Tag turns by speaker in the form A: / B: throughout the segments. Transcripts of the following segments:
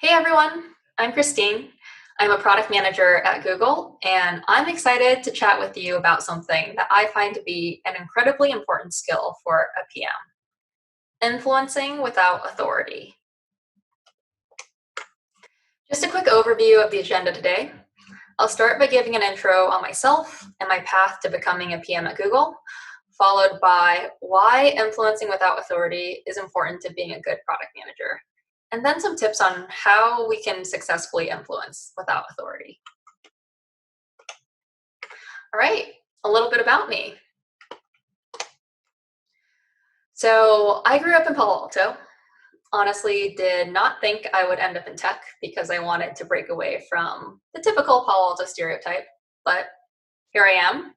A: Hey everyone, I'm Christine. I'm a product manager at Google, and I'm excited to chat with you about something that I find to be an incredibly important skill for a PM, influencing without authority. Just a quick overview of the agenda today. I'll start by giving an intro on myself and my path to becoming a PM at Google, followed by why influencing without authority is important to being a good product manager, and then some tips on how we can successfully influence without authority. All right, a little bit about me. So I grew up in Palo Alto. Honestly, did not think I would end up in tech because I wanted to break away from the typical Palo Alto stereotype, but here I am.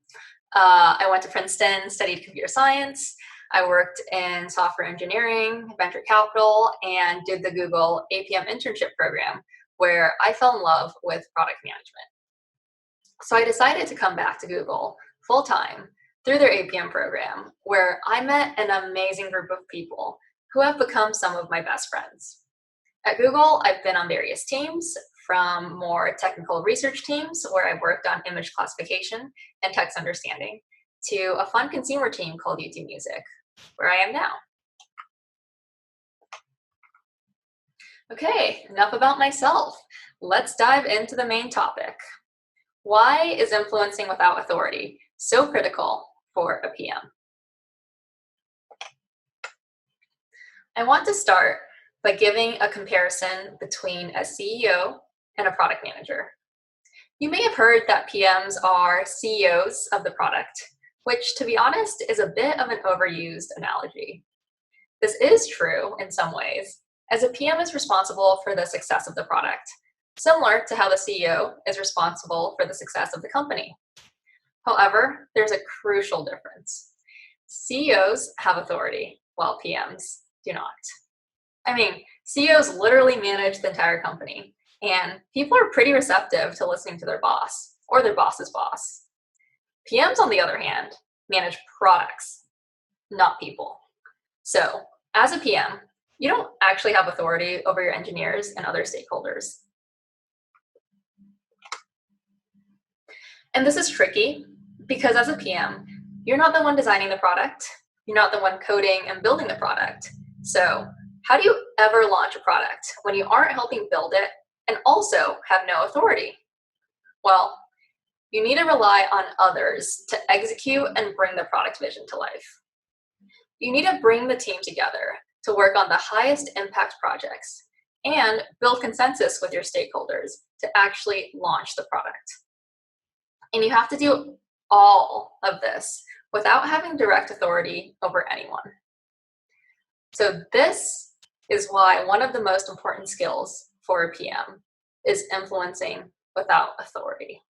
A: I went to Princeton, studied computer science. I worked in software engineering, venture capital, and did the Google APM internship program where I fell in love with product management. So I decided to come back to Google full time through their APM program, where I met an amazing group of people who have become some of my best friends. At Google, I've been on various teams, from more technical research teams where I worked on image classification and text understanding, to a fun consumer team called YouTube Music, where I am now. Okay, enough about myself. Let's dive into the main topic. Why is influencing without authority so critical for a PM? I want to start by giving a comparison between a CEO and a product manager. You may have heard that PMs are CEOs of the product, which, to be honest, is a bit of an overused analogy. This is true in some ways, as a PM is responsible for the success of the product, similar to how the CEO is responsible for the success of the company. However, there's a crucial difference. CEOs have authority, while PMs do not. I mean, CEOs literally manage the entire company, and people are pretty receptive to listening to their boss or their boss's boss. PMs, on the other hand, manage products, not people. So, as a PM, you don't actually have authority over your engineers and other stakeholders. And this is tricky because as a PM, you're not the one designing the product, you're not the one coding and building the product. So, how do you ever launch a product when you aren't helping build it and also have no authority? Well, you need to rely on others to execute and bring the product vision to life. You need to bring the team together to work on the highest impact projects and build consensus with your stakeholders to actually launch the product. And you have to do all of this without having direct authority over anyone. So this is why one of the most important skills for a PM is influencing without authority.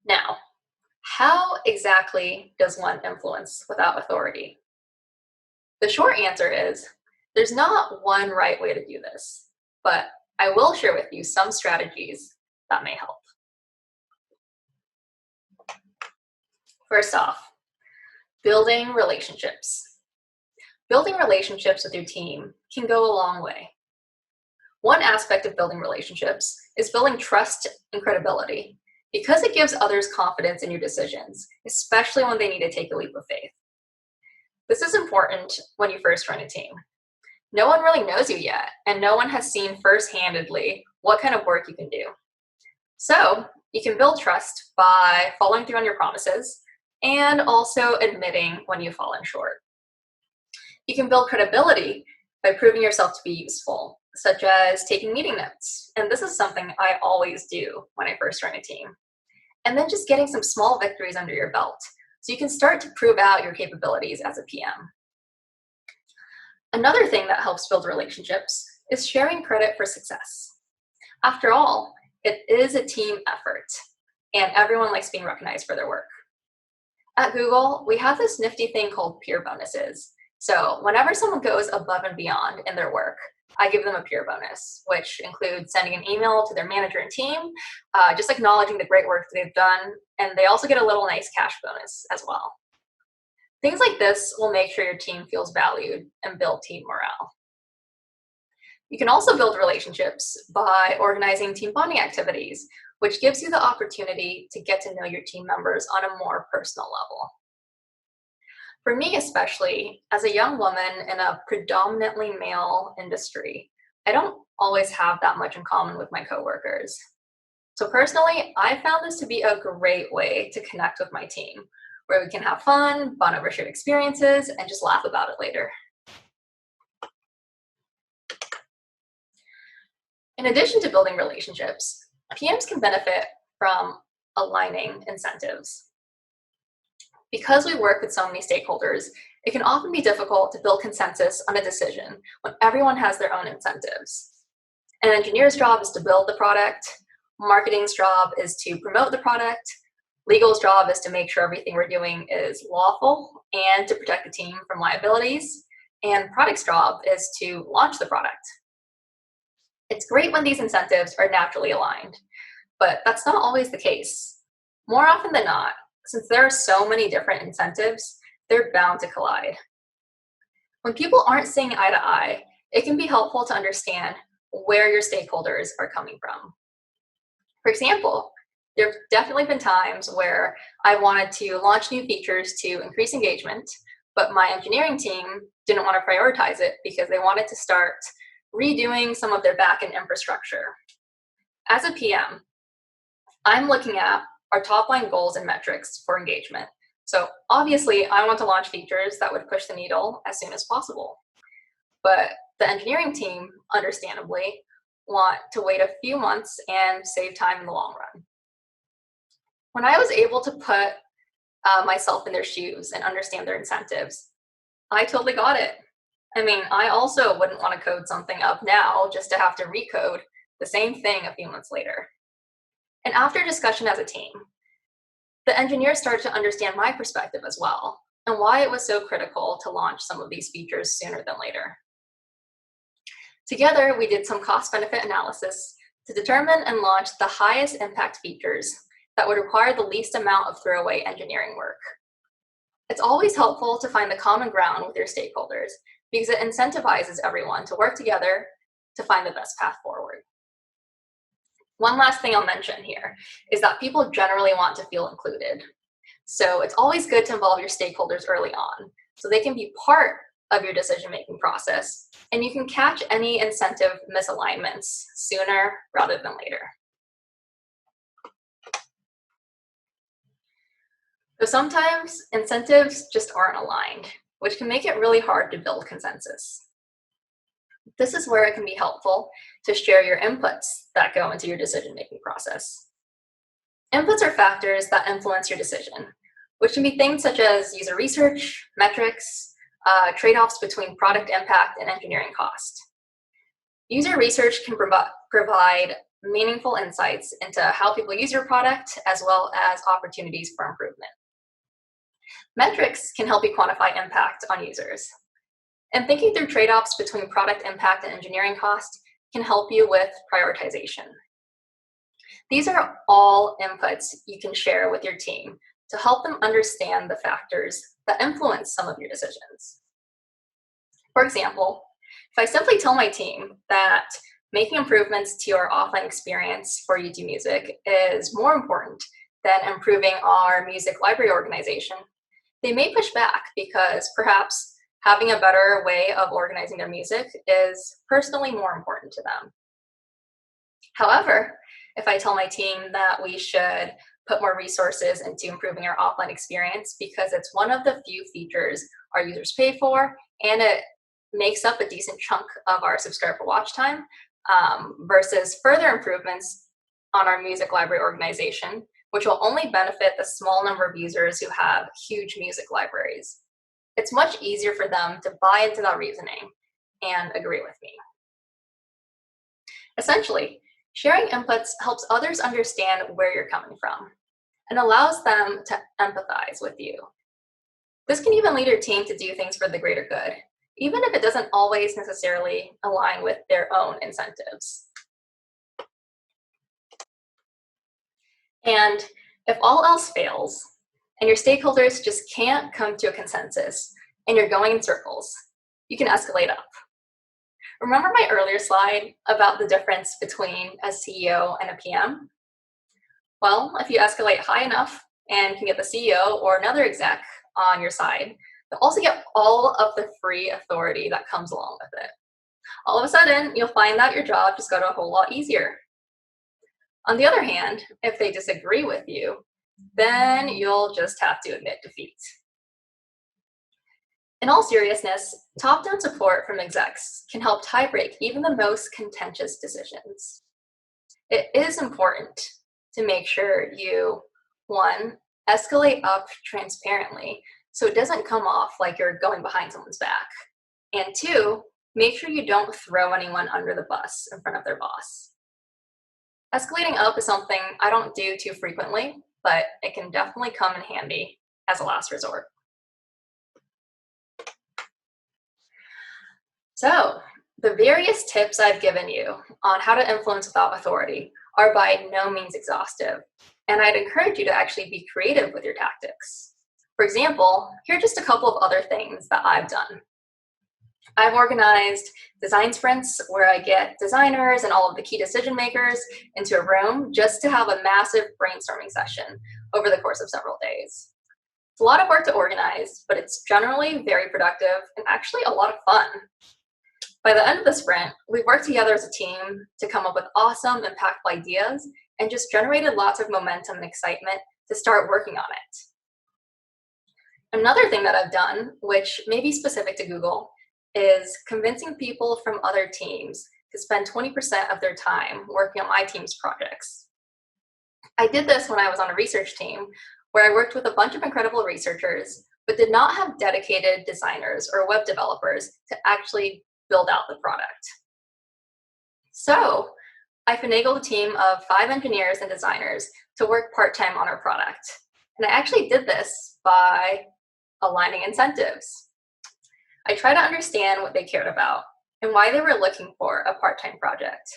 A: Now, how exactly does one influence without authority? The short answer is there's not one right way to do this, but I will share with you some strategies that may help. First off, building relationships. Building relationships with your team can go a long way. One aspect of building relationships is building trust and credibility because it gives others confidence in your decisions, especially when they need to take a leap of faith. This is important when you first join a team. No one really knows you yet, and no one has seen first-handedly what kind of work you can do. So you can build trust by following through on your promises and also admitting when you've fallen short. You can build credibility by proving yourself to be useful, such as taking meeting notes. And this is something I always do when I first join a team. And then just getting some small victories under your belt so you can start to prove out your capabilities as a PM. Another thing that helps build relationships is sharing credit for success. After all, it is a team effort, and everyone likes being recognized for their work. At Google, we have this nifty thing called peer bonuses. So whenever someone goes above and beyond in their work, I give them a peer bonus, which includes sending an email to their manager and team, just acknowledging the great work that they've done, and they also get a little nice cash bonus as well. Things like this will make sure your team feels valued and build team morale. You can also build relationships by organizing team bonding activities, which gives you the opportunity to get to know your team members on a more personal level. For me especially, as a young woman in a predominantly male industry, I don't always have that much in common with my coworkers. So personally, I found this to be a great way to connect with my team, where we can have fun, bond over shared experiences, and just laugh about it later. In addition to building relationships, PMs can benefit from aligning incentives. Because we work with so many stakeholders, it can often be difficult to build consensus on a decision when everyone has their own incentives. An engineer's job is to build the product, marketing's job is to promote the product, legal's job is to make sure everything we're doing is lawful and to protect the team from liabilities, and product's job is to launch the product. It's great when these incentives are naturally aligned, but that's not always the case. More often than not, since there are so many different incentives, they're bound to collide. When people aren't seeing eye to eye, it can be helpful to understand where your stakeholders are coming from. For example, there have definitely been times where I wanted to launch new features to increase engagement, but my engineering team didn't want to prioritize it because they wanted to start redoing some of their backend infrastructure. As a PM, I'm looking at our top line goals and metrics for engagement. So obviously, I want to launch features that would push the needle as soon as possible. But the engineering team, understandably, want to wait a few months and save time in the long run. When I was able to put myself in their shoes and understand their incentives, I totally got it. I mean, I also wouldn't want to code something up now just to have to recode the same thing a few months later. And after discussion as a team, the engineers started to understand my perspective as well and why it was so critical to launch some of these features sooner than later. Together, we did some cost-benefit analysis to determine and launch the highest impact features that would require the least amount of throwaway engineering work. It's always helpful to find the common ground with your stakeholders because it incentivizes everyone to work together to find the best path forward. One last thing I'll mention here is that people generally want to feel included. So it's always good to involve your stakeholders early on so they can be part of your decision-making process and you can catch any incentive misalignments sooner rather than later. So sometimes incentives just aren't aligned, which can make it really hard to build consensus. This is where it can be helpful to share your inputs that go into your decision-making process. Inputs are factors that influence your decision, which can be things such as user research, metrics, trade-offs between product impact and engineering cost. User research can provide meaningful insights into how people use your product, as well as opportunities for improvement. Metrics can help you quantify impact on users. And thinking through trade-offs between product impact and engineering cost can help you with prioritization. These are all inputs you can share with your team to help them understand the factors that influence some of your decisions. For example, if I simply tell my team that making improvements to our offline experience for YouTube Music is more important than improving our music library organization, they may push back because perhaps having a better way of organizing their music is personally more important to them. However, if I tell my team that we should put more resources into improving our offline experience because it's one of the few features our users pay for and it makes up a decent chunk of our subscriber watch time, versus further improvements on our music library organization, which will only benefit the small number of users who have huge music libraries. It's much easier for them to buy into that reasoning and agree with me. Essentially, sharing inputs helps others understand where you're coming from and allows them to empathize with you. This can even lead your team to do things for the greater good, even if it doesn't always necessarily align with their own incentives. And if all else fails, and your stakeholders just can't come to a consensus, and you're going in circles, you can escalate up. Remember my earlier slide about the difference between a CEO and a PM? Well, if you escalate high enough and can get the CEO or another exec on your side, you'll also get all of the free authority that comes along with it. All of a sudden, you'll find that your job just got a whole lot easier. On the other hand, if they disagree with you, then you'll just have to admit defeat. In all seriousness, top-down support from execs can help tie-break even the most contentious decisions. It is important to make sure you, one, escalate up transparently so it doesn't come off like you're going behind someone's back. And two, make sure you don't throw anyone under the bus in front of their boss. Escalating up is something I don't do too frequently, but it can definitely come in handy as a last resort. So, the various tips I've given you on how to influence without authority are by no means exhaustive, and I'd encourage you to actually be creative with your tactics. For example, here are just a couple of other things that I've done. I've organized design sprints where I get designers and all of the key decision makers into a room just to have a massive brainstorming session over the course of several days. It's a lot of work to organize, but it's generally very productive and actually a lot of fun. By the end of the sprint, we worked together as a team to come up with awesome, impactful ideas and just generated lots of momentum and excitement to start working on it. Another thing that I've done, which may be specific to Google, is convincing people from other teams to spend 20% of their time working on my team's projects. I did this when I was on a research team where I worked with a bunch of incredible researchers, but did not have dedicated designers or web developers to actually build out the product. So I finagled a team of 5 engineers and designers to work part-time on our product. And I actually did this by aligning incentives. I tried to understand what they cared about and why they were looking for a part-time project,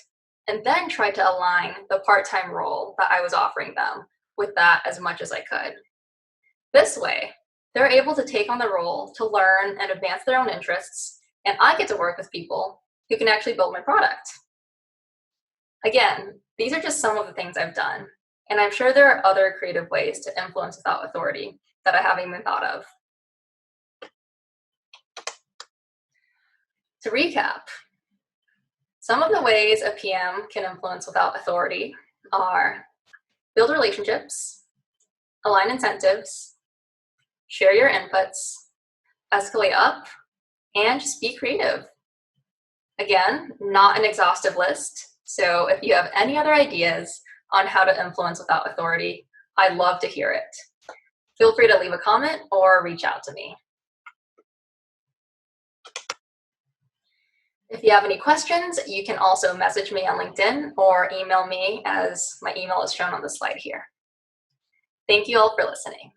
A: and then tried to align the part-time role that I was offering them with that as much as I could. This way, they're able to take on the role to learn and advance their own interests, and I get to work with people who can actually build my product. Again, these are just some of the things I've done, and I'm sure there are other creative ways to influence without authority that I haven't even thought of. To recap, some of the ways a PM can influence without authority are build relationships, align incentives, share your inputs, escalate up, and just be creative. Again, not an exhaustive list, so if you have any other ideas on how to influence without authority, I'd love to hear it. Feel free to leave a comment or reach out to me. If you have any questions, you can also message me on LinkedIn or email me, as my email is shown on the slide here. Thank you all for listening.